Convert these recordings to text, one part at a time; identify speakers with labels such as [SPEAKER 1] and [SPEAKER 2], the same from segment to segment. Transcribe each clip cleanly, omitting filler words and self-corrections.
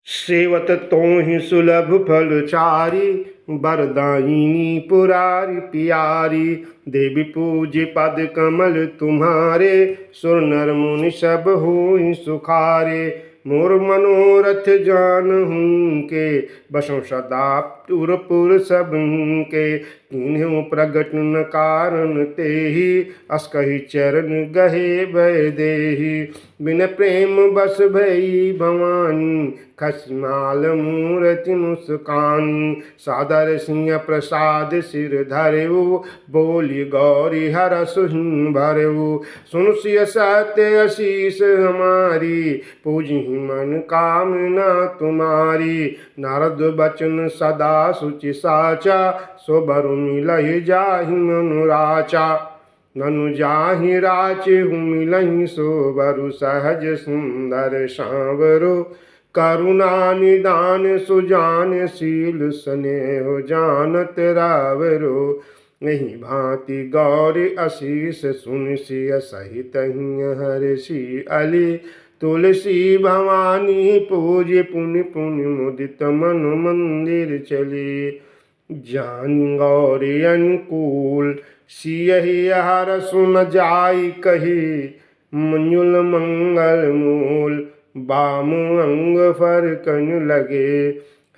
[SPEAKER 1] सेवत तो ही सुलभ फल चारी, बरदायिनी पुरारी पियारी। देवी पूज्य पद कमल तुम्हारे, सुर नर मुनि सब होई सुखारे। मोर मनोरथ जानहु के, बसों सदा पुर सब के। किन्हु प्रगट न कारण तेहि, अस कहि चरण गहे भय देहि। बिन प्रेम बस भई भवानी, खसमाल मूरति मुस्कानी। सादर सिंह प्रसाद सिर धरऊ, बोली गौरी हरस भरऊ। सुन सिय सत्य आशीष हमारी, पूजी मन कामना तुम्हारी। नारद बचन सदा सुचि साचा, सो बर मिलहि जाहि मनुराचा। ननु जाहि राचहु मिलहि, सो बरु सहज सुंदर सांवरो। करुणा निदान सुजान, शील स्नेह जानत रावरो। नहीं भांति गौरी आशीष, सुन सिय सहित हर्षि अली। तुलसी भवानी पूज्य, पुनि पुनि मुदित मन मंदिर चली। जानि गौरी अनुकूल, सियहि हर सुन जाई कही। मंजुल मंगल मूल, बाम अंग फरकन लगे।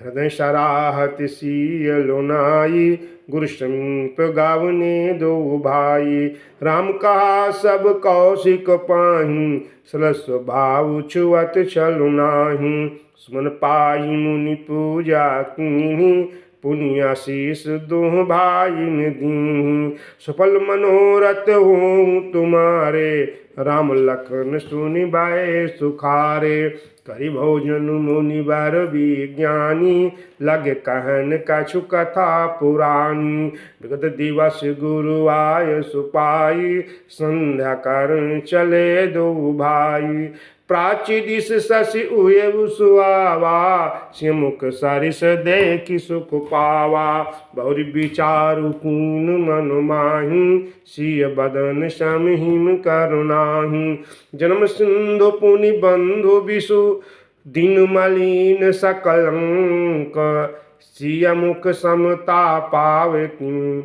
[SPEAKER 1] हृदय सराहत सिय लोनाई, गुरु समीप गावने दो भाई। राम कहा सब कौशिक पाहि, सरल स्वभाव छुअत छल नाही। सुमन पाई मुनि पूजा कीन्ही, पुनि आशीष दोह भाई दीन्ही। सफल मनोरथ हों तुम्हारे, राम लखन सुनि भय सुखारे। करि भोजन मुनि बर विज्ञानी, लगे कहन कछु कथा पुरानी। विगत दिवस गुरु आय सुपाई, संध्या करन चले दो भाई। प्राची दिस शशि उयउ सुआवा, सिय मुख सरिस देखि सुख पावा। बहुरी विचारु कीन मन माहि, सिय बदन सम हिम करुणाहि। जन्म सिंधु पुनि बंधु विषु, दिन मलिन सकलंक। सिय मुख समता पावे किं,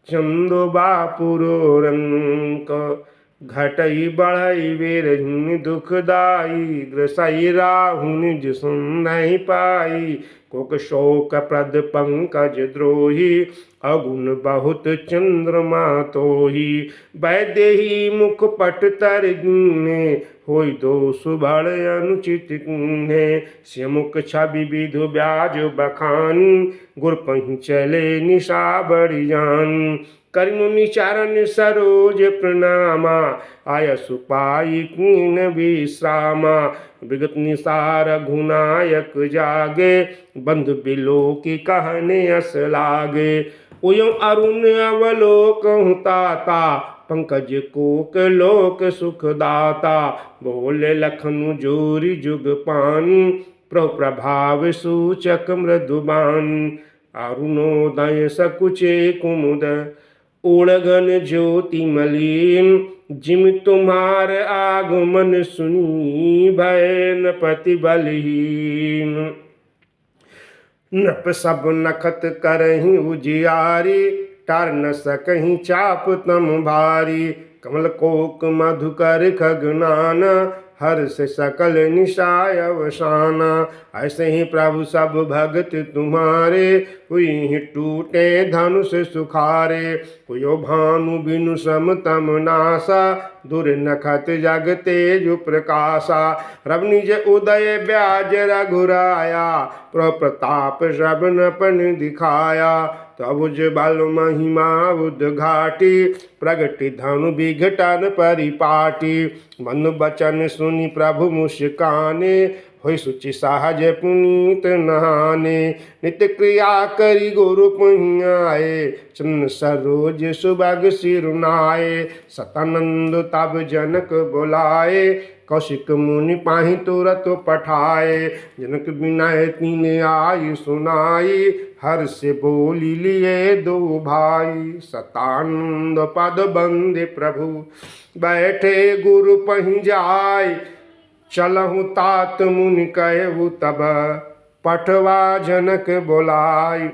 [SPEAKER 1] चंदो बापुरो रंक। घटई बढ़ई बेरहिन दुखदाई, ग्रसई राहु निज सुन नहीं पाई। कोक शोक प्रद पंकज द्रोही, अगुण बहुत चंद्रमा तोही। वैदेही मुख पट तर गिने, होई दोष बड़ अनुचित कीन्हे। सिय मुख छवि विधु ब्याज बखानी, गुर पहि चले निशा बड़ी जानी। करि मुनि चरण सरोज प्रणामा, आय सुपाई कीन विश्रामा। विगत निसार घुनायक जागे, बंधु बिलोकी कहने अस लागे। उयं अरुण अवलोकहु ताता, पंकज कोक लोक सुखदाता। बोले लखनु जोरी जुग पानी, प्रभु प्रभाव सूचक मृदुबानी। अरुणोदय सकुचे कुमुद, ओढ़गन ज्योति मलिन। जिम तुम्हार आगमन सुनी, भय नपति बलहीन। नृप सब नखत करहीं उजियारी, टार न सकहीं चाप तम भारी। कमल कोक मधुकर खगनाना, हर्ष सकल निशाय अवसाना। ऐसे ही प्रभु सब भगत तुम्हारे, हुई टूटे धनुष सुखारे। कुयो भानु बिनु सम तम नासा, दुर नखत जग तेजु प्रकाशा। रब निज उदय ब्याज रघुराया, प्रताप श्रवणपन दिखाया। तबुज बल महिमा उद्घाटी, प्रगति धनु विघटन परिपाटी। मनु बचन सुनि प्रभु मुस्काने, होय सुचि सहज पुनीत नहाने। नित्य क्रिया करि गुरु पुण्याए, चरण सरोज सुभग सिरुनाए। सतानंद तब जनक बुलाए, कौशिक मुनि पाहि तुरत पठाए। जनक बिनय तीन आयु सुनाई, हर्ष बोली लिए दो भाई। सतानंद पद बंदे प्रभु, बैठे गुरु पहि जाय। चलहु तात मुनि कहु तब पठवा जनक बोलाई।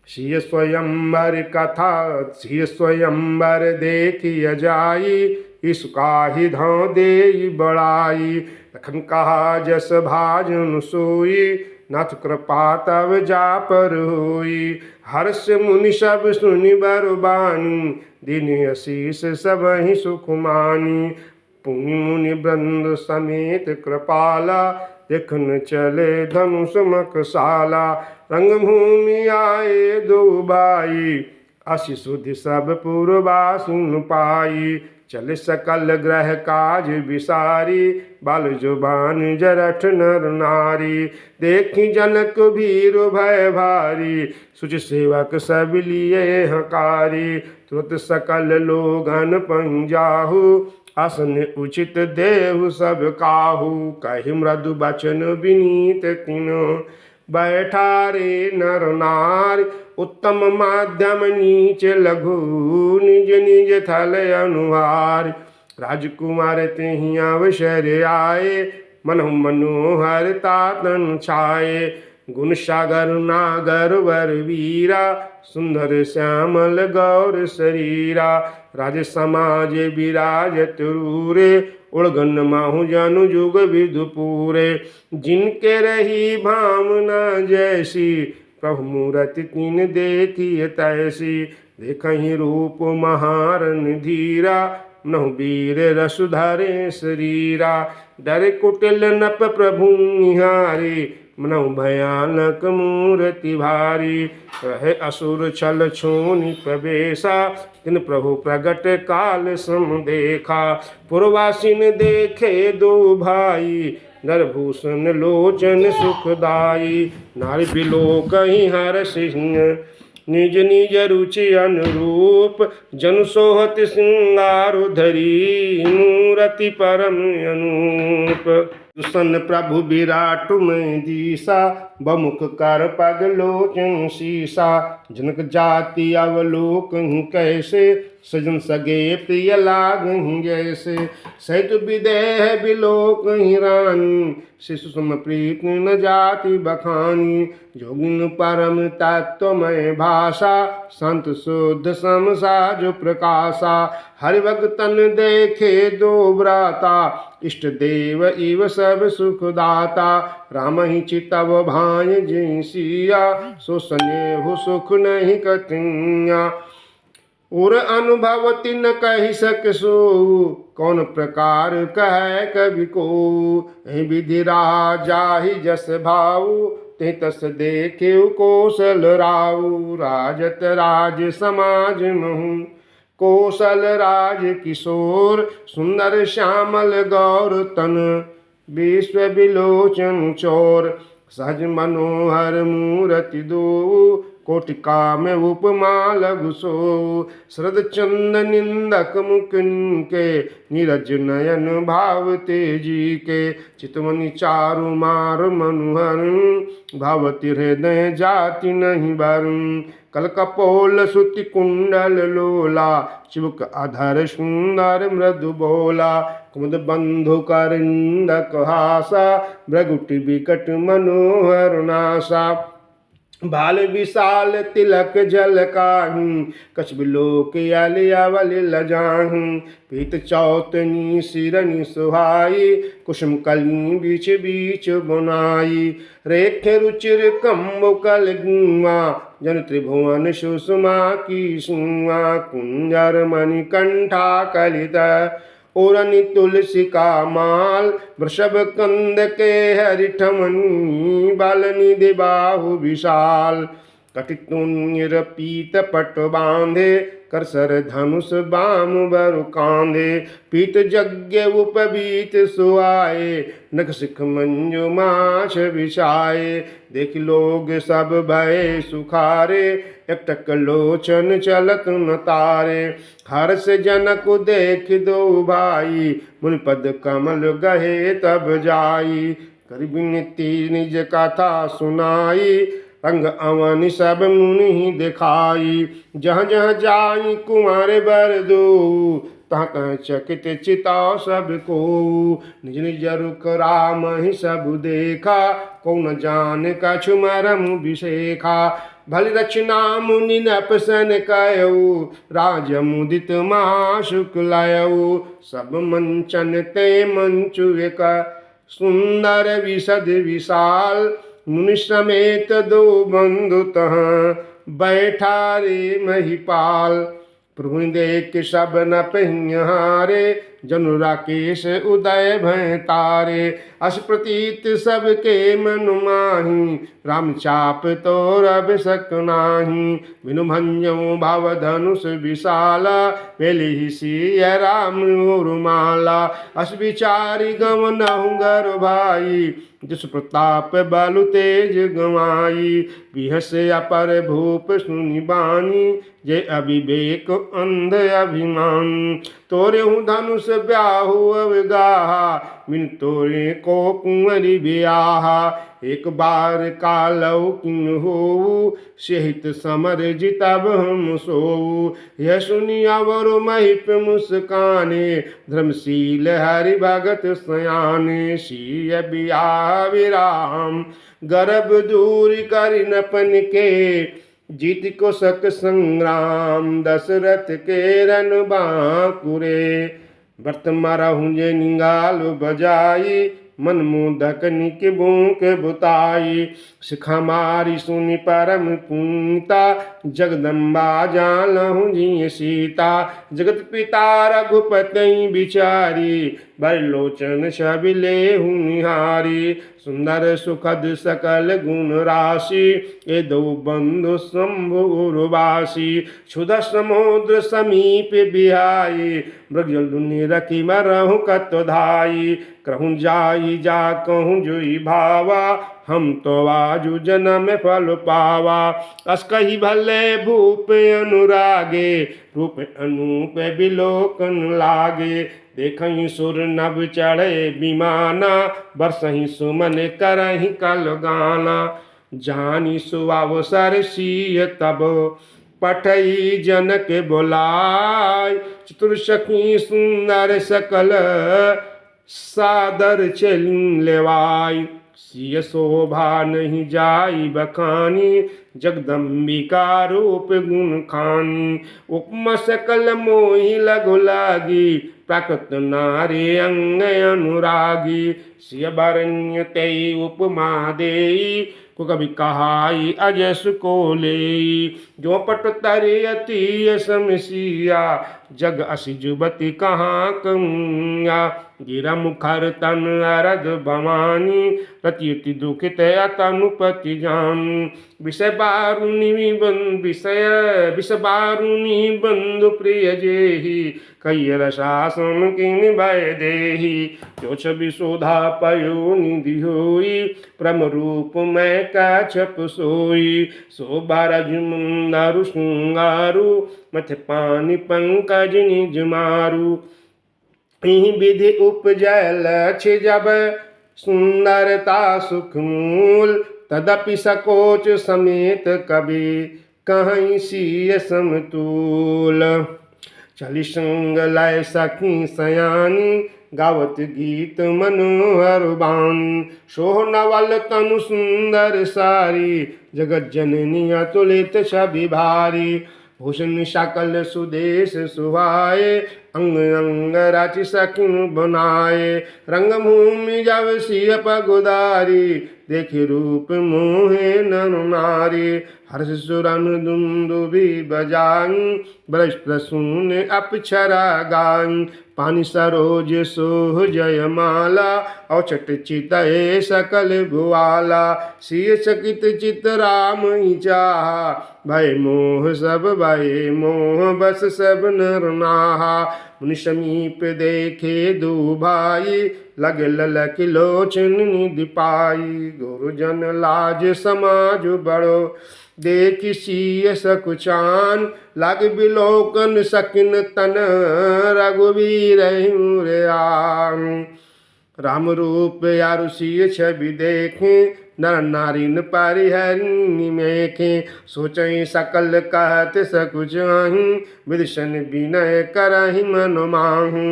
[SPEAKER 1] सिय स्वयंवर कथा सिय स्वयंवर देखिय जाई, इसका ही धाँ दे बड़ाई। लखन कहा जस भाजन सोई, नाथ कृपा तब जा पर होई। हर्ष मुनि सब सुनि बरबानी, दिन आशीष सब ही सुख मानी। पुनि मुनि वृंद समेत कृपाला, देखन चले धनुष मखशाला। रंगभूमि आए दो भाई, असी सुधि सब पूर्वा सुन पाई। चल सकल ग्रह काज विसारी, बाल जुबान जरठ नर नारी। देखी जनक भीर भय भारी, सुच सेवक सब लिए हकारी। तुरत सकल लोगन पंजाहु, आसन उचित देहु सब काहू। कहि मृदु बचन विनीत तिन्ह, बैठा रे नर नार। उत्तम माध्यम नीच लघु, निज निज थल अनुहार। राजकुमार तेहि अवसर आए, मनहु मनोहर तातन छाए। गुण सागर नागर वर वीरा, सुंदर श्यामल गौर शरीरा। राज समाज विराजत रूरे, उड़गन माहु जनु जुग विदु पूरे। जिनके रही भावना जैसी, प्रभु मूरति तीन देखिय तैसी। देखहि रूप महारन धीरा, नहु वीर रसु धरे शरीरा। डर कुटिल नप प्रभु निहारी, मनहु भयानक मूर्ति भारी। रहे असुर छल छूनि प्रवेशा, तिन प्रभु प्रगट काल सम देखा। पुरवासिन देखे दो भाई, नरभूषण लोचन सुखदाई। नारी बिलोकहि हर सिंह, निज निज रुचि अनुरूप। जनु सोहत सिंगार धरी, मूरति परम अनूप। दुसन प्रभु विराट में दिशा, बमुख कर पग लोचन शीशा। जनक जाति अवलोकन कैसे, सजन सगे प्रिय लागहि जैसे। सहित विदेह बिलोकहि रानी, शिशु सम प्रीत न जाति बखानी। जोगिन परम तत्वमय भाषा, संत शुद्ध सम साज प्रकाशा। हरि भगतन देखे दो भ्राता, इष्ट देव इव सब सुखदाता। राम ही चितव भाय जय सिया, सो स्नेहु सुख नहीं कतिया। और अनुभव तिन कहि सक सो, कौन प्रकार कह कवि को। विधि राजाहि जस भाऊ, ते तस देखे कौशल राऊ। राजत राज समाज महु, कौशल राज किशोर। सुंदर श्यामल गौर तन, विश्व विलोचन चोर। सहज मनोहर मूरति दो, कोटिका में उपमा लघु सो। शरद चंद निंदक मुख के, नीरज नयन भाव तेजी के। चितवनी चारु मार मनुहर, भावति हृदय जाति नहीं बरुण। कल कपोल सुति कुंडल लोला, चिबुक अधर सुंदर मृदु बोला। कुमुद बंधु करंदक हासा, भृगुटि विकट मनोहर नासा। बाल विशाल तिलक जल काहू, कछ बिलोक अल अवल लजाहू। पीत चौतनी सिरनि सुहाई, कुसुम कली बीच बीच बुनाई। रेख रुचिर कम्बुकल गुआ, जन त्रिभुवन सुषमा की सुआ। कुंजर मणिकंठा कलित, ओरनि तुलसी का माल। वृषभ कंद के हरिठमनी, बालनिधि बाहु विशाल। कटितुंज पीत पट बांधे, करसर धनुष बाम बरु कांधे। पीत यज्ञ उपबीत सुआए, नख सिख मंजु माछ बिछाए। देख लोग सब भय सुखारे, एकटक लोचन चलत न तारे। हर्ष जनक देख दो भाई, मुनि पद कमल गहे तब जाई। कर विनती निज कथा सुनाई, रंग अवनि सब मुनि दिखाई। जहाँ जहाँ जाई कुंवर बर दो, तहाँ तहाँ चकित चिता सबको। निज निज रुख राम ही सब देखा, कौन जान कछु मरम विशेखा। भल रचना मुनि नपसन कयऊ, राज मुदित महाशुक लायऊ। सब मंचन ते मंचु एक, सुंदर विशद विशाल। मुनि समेत दो बंधु तहाँ, बैठा रे महिपाल। प्रभु देख सब न पहिहारे, जनु राकेश उदय भय तारे। अस प्रतीत सबके मन माही, राम चाप तो रब सक नाही। बिनु भंजऊ भव धनुष विशाला, बेली ही सिय राम उर्माला। अस विचारी गमनहु गर भाई, जिस प्रताप बलु तेज गवाई। बिहस अपर भूप सुनि बानी, जे अविवेक अंध अभिमान। तोरे हूँ धनुष ब्याहु अवगाहा, बिन तोरे को कुंवरी ब्याहा। एक बार कालौ किन होऊ, सहित समर जितब हम सोऊ। यह सुनी अवर महिप मुस्काने, धर्मशील हरि भगत सयाने। सिय बियाह विराम, गर्भ दूर करि नपन के, जीत को सक संग्राम। दशरथ के रन बांकुरे, व्रत मारहु जे निंगाल बजाई। मन मोदक निक बूक बुताई। शिखा मारी सुनि परम पुनीता, जगदम्बा जानहु जिय सीता। जगत पिता रघुपति बिचारी, बरलोचन छवि लेहु निहारी। सुंदर सुखद सकल गुण राशि, ये दो बंधु शंभु उर्वासी। क्षुध समुद्र समीप बिहाई, मृगजल रखी मरहु कतधाई। कहूँ जाई जा कहूँ जुई भावा, हम तो आजु जन्म फल पावा। अस कही भले भूप अनुरागे, रूप अनूप बिलोकन लागे। देखहीं सुर नभ चढ़े विमाना, बरसहीं सुमन करहीं कल गाना। जानी सुअवसर सिय तब, पठई जनक बोलाय। चतुर सखी सुंदर सकल, सादर चलिन लेवाय। सिय शोभा नहीं जाई बखानी, जगदम्बिका रूप गुण खानी। उपमा सकल मोहि लघु लागी, प्राकृत नारी अंग अनुरागी। सिय बरण्य तेई उपमा देई, को कभी कहाई अजस को लेई। जो पट तरे अति समसिया, जग अस जुबति कहाँ कमिया। गिरा मुखर तन अरद भवानी, रति दुखित अतनुपति जानी। विषय बारुनी बंधु प्रिय जेहि, कई रसासन किन भय देहि। जो छवि शोधा पयो निधि होई, प्रम रूप मैं कछप सोई। शोभा रजमुंदरु श्रृंगारु, मथ पानी पंकज निज मारु। इहि विधि उपजय लक्ष्य जब, सुंदरता सुख मूल। तदपि सकोच समेत कवि, कहीं सिय समतूल। चली संग लय सखी सयानी, गावत गीत मनोहर बानी। सोह नवल तनु सुंदर सारी, जगत जननी अतुलित छवि भारी। भूषण सकल सुदेश सुहाए, अंग अंग रचि सखिन बनाए। रंग भूमि जब सिय पगुधारी, देखि रूप मोहे नर नारी। हर्ष सुरन दुंदुभि बजाई, ब्रज प्रसून अप्सरा गाई। पानी सरोज सोह जयमाला, औचट चितये सकल भुआला। सिय चकित चित राम चाहा, भय मोह सब भय मोह बस सब नर नाहा। मुनि समीप देखे दो भाई, लगे ललक लोचन निधि पाई। गुरुजन लाज समाज बड़ो, देखि सिय सकुचान। लग बिलोकन सकिन तन, रघुवीर आन। राम रूप यारु सिय छवि देखें, नर नारिन परिहरिणी मेखे सोचई सकल कहत सकुच आही विदशन विनय करहि मन माहू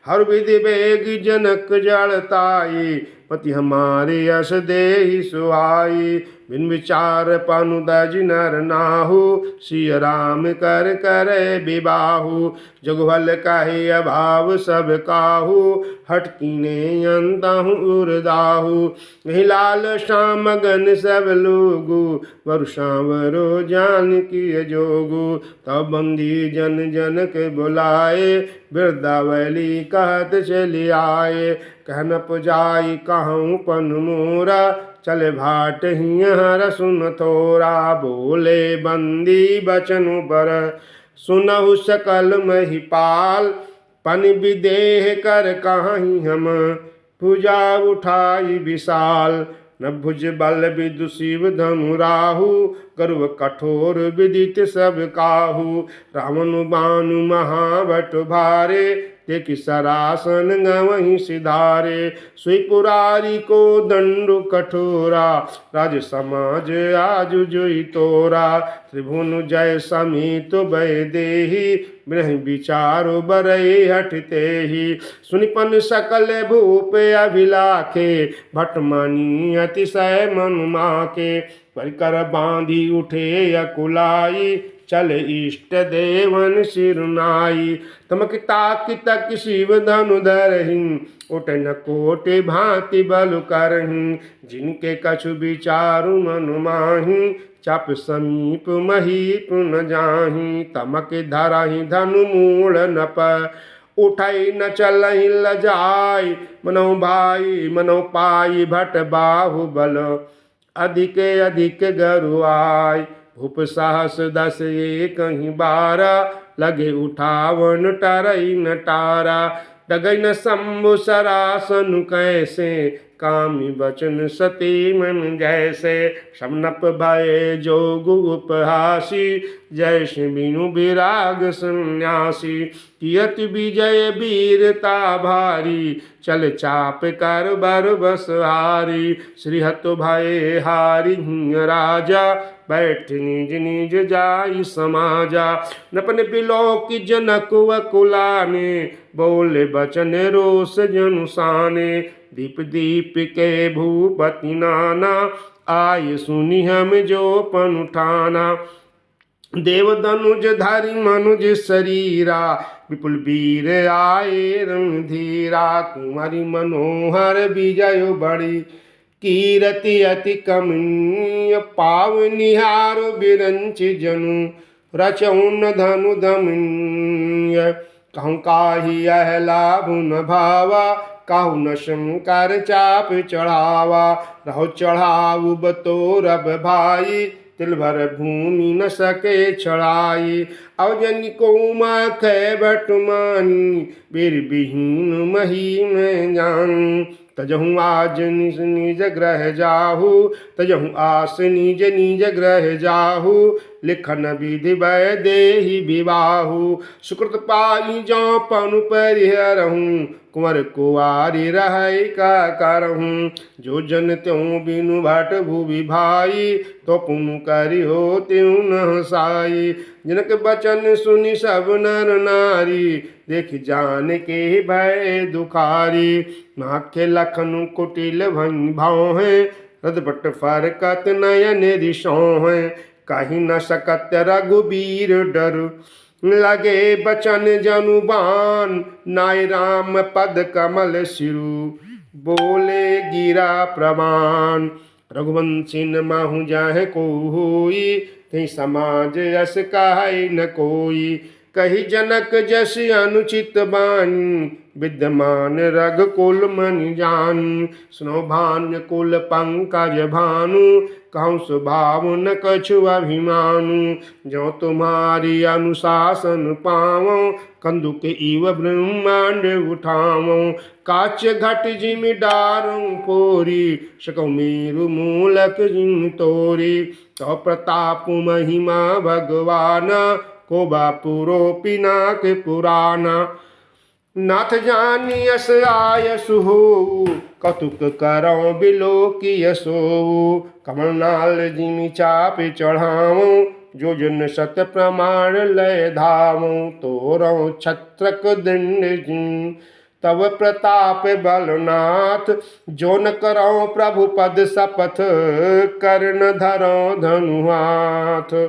[SPEAKER 1] हर विधि बेग जनक जड़ताई पति हमारे यश देहि सुहाई बिन विचार पनुदज नर नाहु सिय राम कर करे विबाहु जगभल काहे अभाव सब काहू हटकीने अंतहु उर्दाहु यही लाल श्याम गन सब लोगु वरुषावरो जान की जोगु तब बंदी जन जन के बुलाए वृद्धावली कहत चली आए कहन पुजाई कहूँ पन मोरा चले भाट हियर सुन थोरा बोले बंदी बचनु बर सुनहु सकल महिपाल पन विदेह कर कहीं हम भुजा उठाई विशाल न भुज बल विदु शिव धनु राहु गर्व कठोर विदित सब काहू रावण बानु महाभट भारे देखि सरासन गवहीं सिधारे सुई पुरारी को दंडु कठोरा राज समाज आज जोई तोरा त्रिभुवन जय समीत भय देहि ब्रह विचारो बरई हटते ही सुनिपन सकल भूप अभिलाखे भटमनी अतिशय मन माके परिकर बांधी उठे अकुलाई चल इष्ट देवन सिरनाई तमक ताकि तक शिव धनु धरहि उठ न कोटि भांति बल करहि जिनके कछु विचारु मन माहि चाप समीप महीप न जाहि तमक धरहि धनु मूल न पर उठाई न चलहि लजाई मनो भाई मनो पाई भट बाहु बल अधिक अधिक गरुआई भूप साहस 10 कहीं 12 लगे उठावन टरई न टारा डगई न शंभु सरासन कैसे कामी बचन सती मन जैसे शमनप भय जोग उपहासी जैसे बिनु विराग सन्यासी कियत विजय वीरता भारी चल चाप कर बर बस हारी श्रीहत भय हारी राजा बैठ निज निज जाई समाजा नपन बिलोक जनक वकुलाने बोले बचन रोष जनुसाने दीप दीप के भूपति नाना आय सुनि हम जो पन उठाना देव धनुज धारी मनुज शरीरा विपुल वीर आए रंग धीरा कुमारी मनोहर विजय बड़ी कीरति अति कमनीय पावनिहार बिरंच जनु रचौन धनु दमनीय कहूँ काही यह लाभ न भावा कहु न शंकर चाप चढ़ावा रहो चढ़ाऊ बतोरब भाई तिल भर भूमि न सके छड़ाई अवजन को खे बटमानी बीर विहीन मही में जान तजहूँ आज निज निज ग्रह जाहू तजहूँ आस निज निज ग्रह जाहू लिखन विधि वै देहि विवाहु सुकृत पाई जौ पनु परिहरहूँ कुंवर कुआरी रह का करहूँ जो जन त्यों बिनु भट भूवि भाई तो पुन करि हो त्यों न साई जनक बचन सुनि सब नर नारी देख जान के भय दुखारी नाखे लखन कुटिल भंग भाव है रदबट फरकत नयन रिशों है कहीं न सकत रघुबीर डर लगे बचन जनुबान नाय राम पद कमल सिरु बोले गिरा प्रमाण रघुवंशी न माहू जाहे को होई कहीं समाज यस कहाई न कोई कही जनक जस अनुचित बानी विद्यमान रघ कुल मन जान सुनो भान्य कुल पंकज भानु कहूँ स्वभाव न कछु अभिमानु जो तुम्हारी अनुशासन पावो कंदुक इव ब्रह्मांड उठावो काच घट जिम डारूं पोरी शकौ मेरु मूलक जिम तोरी तो प्रताप महिमा भगवाना को बापुरो पिनाक पुराना नाथ जानी यस आयसु हो, कौतुक करौ बिलो की यसो। कमलनाल जिमि चाप चढ़ावो, जो जन सत प्रमाण लय धामो। तोरौ छत्रक दंड जिन, तव प्रताप बलनाथ। जो न करौ प्रभु पद शपथ, कर्ण धरौ धनु हाथ।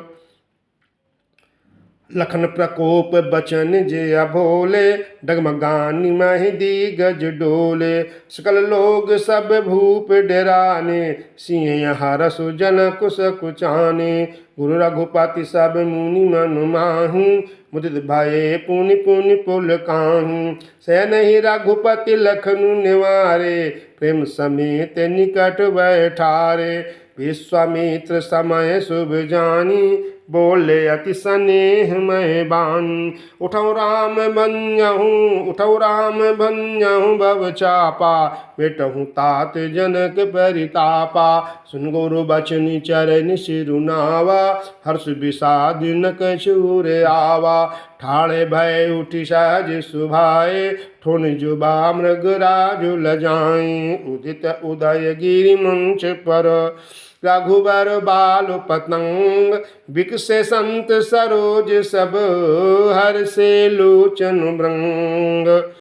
[SPEAKER 1] लखन प्रकोप बचन जे अभोले, डगमगानी महि दिगज डोले। सकल लोग सब भूप डराने, सिंह हरसु जन कुश कुचाने। गुरु रघुपति सब मुनि मन माहि, मुदित भये पुनि पुनि पुल काहि। सैनहि रघुपति लखनु निवारे, प्रेम समेत निकट बैठारे। विश्वामित्र समय शुभ जानी, बोले अति स्नेह मैं बानी। उठौ राम भंजहु भव चापा, बेटहु तात जनक परितापा। सुन गुरु बचन चरण सिरुनावा, हर्ष विषाद न कछु रे आवा। ठाड़े भय उठि सहज सुभाए, ठोन जुबा मृगराजु लजाएं। उदित उदय गिरि मंच पर, रघुबर बाल पतंग। बिकसे संत सरोज सब, हर्षे लोचन भृंग।